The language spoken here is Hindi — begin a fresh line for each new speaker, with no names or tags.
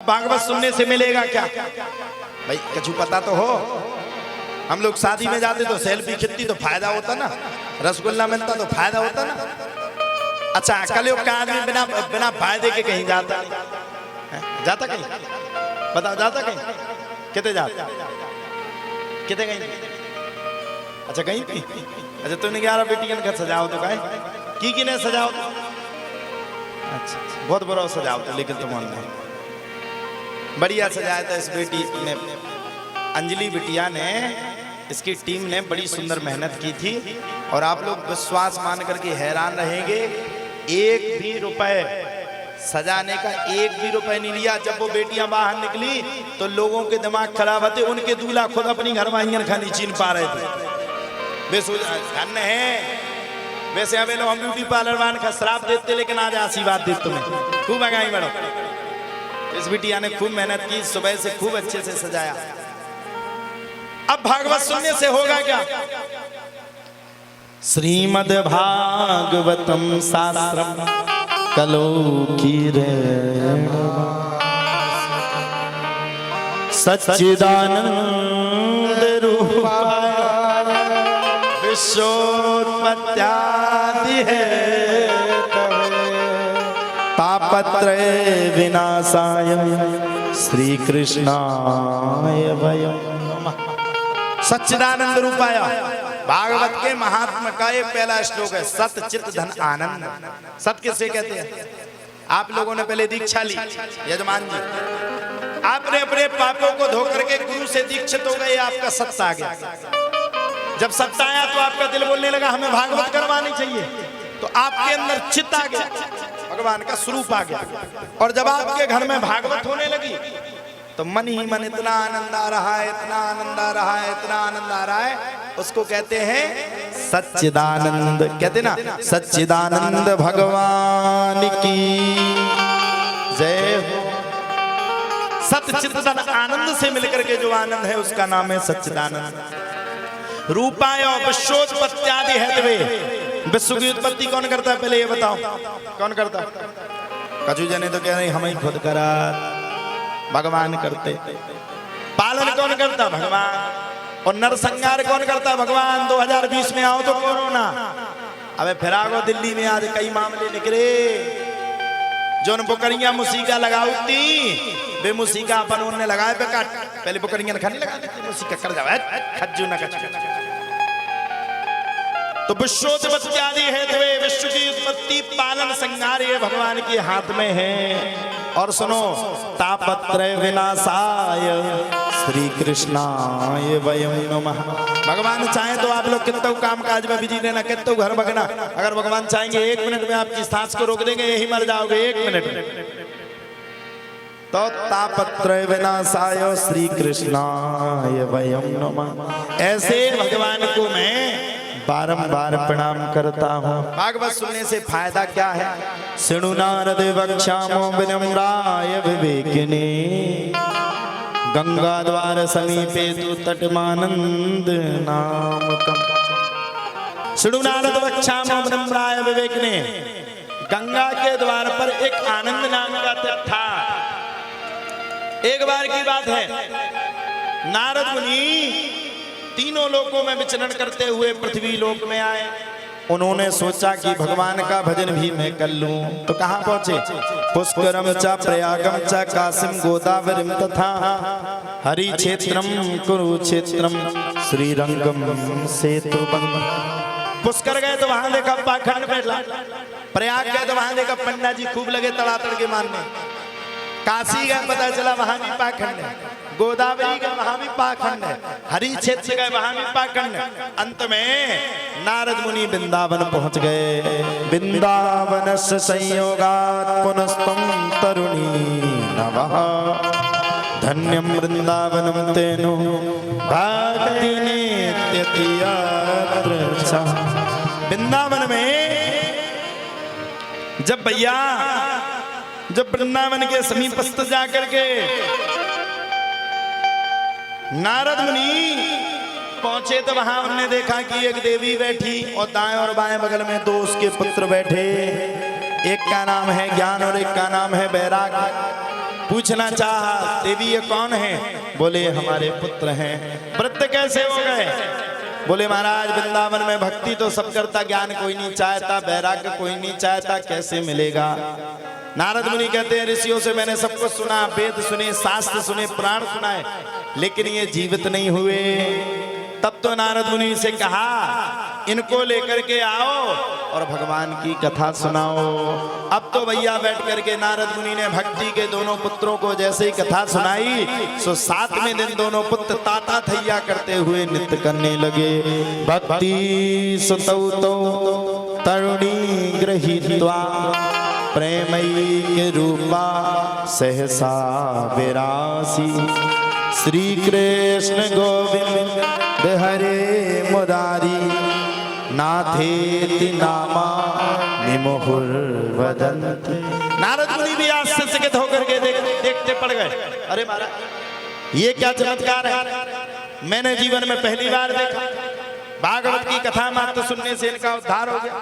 भागवत सुनने से मिलेगा क्या भाई, कछु पता तो हो। हम लोग शादी में जाते तो सेल्फी खिंचती तो फायदा होता ना, रसगुल्ला मिलता तो फायदा होता ना। अच्छा कलयुग का आदमी बिना बिना फायदे के कहीं जाता है? जाता कहीं? बताओ जाता कहीं? कितने जाता? कितने कहीं? अच्छा कहीं कहीं? अच्छा तूने 11 बेटियां घर सजाओ तो कहे की नहीं सजाओ तो? अच्छा बहुत बुरा सजाओ तो, लेकिन तुम नहीं बढ़िया सजाया था। इस बेटी ने, अंजलि बिटिया ने, इसकी टीम ने बड़ी सुंदर मेहनत की थी। और आप लोग विश्वास मान करके हैरान रहेंगे, एक भी रुपए सजाने का एक भी रुपए नहीं लिया। जब वो बेटियां बाहर निकली तो लोगों के दिमाग खराब होते, उनके दूल्हा खुद अपनी घर वाहियां खानी छीन पा रहे थे। धन्य है वैसे हमें लोग, हम ब्यूटी पार्लर वान का श्राप देते, लेकिन आज आशीर्वाद देते तुम्हें खूब आगाई बढ़ो। इस बिटिया ने खूब मेहनत की, सुबह से खूब अच्छे से सजाया। अब भागवत सुनने से होगा क्या? श्रीमद् भागवतम शास्त्रम कलो सच्चिदानंद रूपाय विश्वोत्पत्त्यादि है तापत्रय विनाशाय श्री कृष्णाय वयम् नमः। सच्चिदानंद रूपाय भागवत के महात्मा का ये पहला श्लोक है। सत चित धन आनंद। सत किसे कहते हैं? आप लोगों ने पहले दीक्षा ली, यजमान जी आपने अपने पापों को धो करके गुरु से दीक्षित हो गए, आपका सत्य आ गया। जब सत्य आया तो आपका दिल बोलने लगा हमें भागवत करवानी चाहिए, तो आपके अंदर चित्त आ गया, भगवान का स्वरूप आ गया। और जब आपके घर में भागवत होने लगी तो मन ही मन इतना आनंद आ रहा है, इतना आनंद आ रहा है, इतना आनंद आ रहा है, उसको कहते हैं सच्चिदानंद। कहते ना सच्चिदानंद भगवान की जय हो। सच्चिदानंद आनंद से मिलकर के जो आनंद है उसका नाम है सच्चिदानंद। रूपाय विश्वोत्पत्त्यादि हेतवे। विश्व की उत्पत्ति कौन करता है पहले ये बताओ, कौन करता? कछु जने तो कह रहे हम ही खुद करा, भगवान करते। पालन कौन करता? भगवान। और नरसंहार कौन करता? भगवान। 2020 में आओ तो कोरोना, अबे फिर आगो दिल्ली में आज कई मामले निकले। जो बुकरियां मुसीका लगाती वे मुसीका अपन उन्होंने लगाए पे काट, पहले बुकरियां खाने लगा देती, मुसीका कर जावे खज्जू ना कच। तो विश्वोत्पत्त्यादि हेतु विश्व की उत्पत्ति पालन संहार ये भगवान के हाथ में है। और सुनो तापत्रय विनाशाय श्री कृष्णाय वयम् नमः। भगवान चाहे तो आप लोग कितना काम काज में बिजी रहना, कितना घर भगना, अगर भगवान चाहेंगे 1 मिनट में आपकी सांस को रोक देंगे, यही मर जाओगे 1 मिनट में। तो तापत्रय विनाशाय श्री कृष्णाय वयम् नमः। ऐसे भगवान को मैं बारंबार प्रणाम करता हूँ। भागवत सुनने से फायदा क्या है? शृणु नारद वक्ष्यामो विनम्राय विवेकिने गंगा द्वार समीपे तु तटमानंद नामकम्। शृणु नारद वक्ष्यामो विनम्राय विवेकिने। गंगा के द्वार पर एक आनंद नाम का तट था। एक बार की बात है, नारद मुनि तीनों लोकों में विचरण करते हुए पृथ्वी लोक में आए। उन्होंने सोचा कि भगवान का भजन भी मैं कर लूं, तो कहां पहुंचे? पुष्करम च प्रयागम च काशीम गोदावरीम तथा हरि क्षेत्रम कुरुक्षेत्रम श्रीरंगम सेतुबंध। पुष्कर गए तो वहां देखा पाखंड बैठा, प्रयाग गए तो वहां देखा पंडा जी खूब लगे तड़ातड़ के मारने, काशी गए पता चला वहां भी पाखंड है, गोदावरी गए वहां भी पाखंड है, हरि क्षेत्र गए वहां भी पाखंड है। अंत में नारद मुनि वृंदावन पहुंच गए। वृंदावन से संयोगात् पुनस्तम तरुणी नवः धन्यम वृंदावनम तेनु भक्ति नित्यतियत्र। वृंदावन में जब भैया जब वृंदावन के समीपस्थ जाकर के नारद मुनि पहुंचे तो वहां उन्होंने देखा कि एक देवी बैठी और दाएं और बाएं बगल में 2 उसके पुत्र बैठे। एक का नाम है ज्ञान और एक का नाम है वैराग। पूछना चाहा देवी ये कौन है? बोले हमारे पुत्र हैं। वृद्ध कैसे हो गए? बोले महाराज वृंदावन में भक्ति तो सब करता, ज्ञान कोई नहीं चाहता, वैराग्य कोई नहीं चाहता, कैसे मिलेगा? नारद मुनि कहते हैं ऋषियों से मैंने सब कुछ सुना, वेद सुने, शास्त्र सुने, पुराण सुनाए, लेकिन ये जीवित नहीं हुए। तब तो नारद मुनि से कहा इनको लेकर के आओ और भगवान की कथा सुनाओ। अब तो भैया बैठ करके नारद मुनि ने भक्ति के दोनों पुत्रों को जैसे ही कथा सुनाई, सो 7वें दिन दोनों पुत्र ताता थैया करते हुए नृत्य करने लगे। भक्ति सुतौ तो तरुणी गृहीत्वा प्रेमई के रूपा सहसा विरासी। श्री कृष्ण गोविंद हरे मुरारी नाथेति नामा निमुहुर्वदन्ति। नारद मुनि भी आश्चर्यचकित होकर के देखते पड़ गए। अरे महाराज ये क्या चमत्कार है, मैंने जीवन में पहली बार देखा। भागवत की कथा मात्र सुनने से इनका उद्धार हो गया।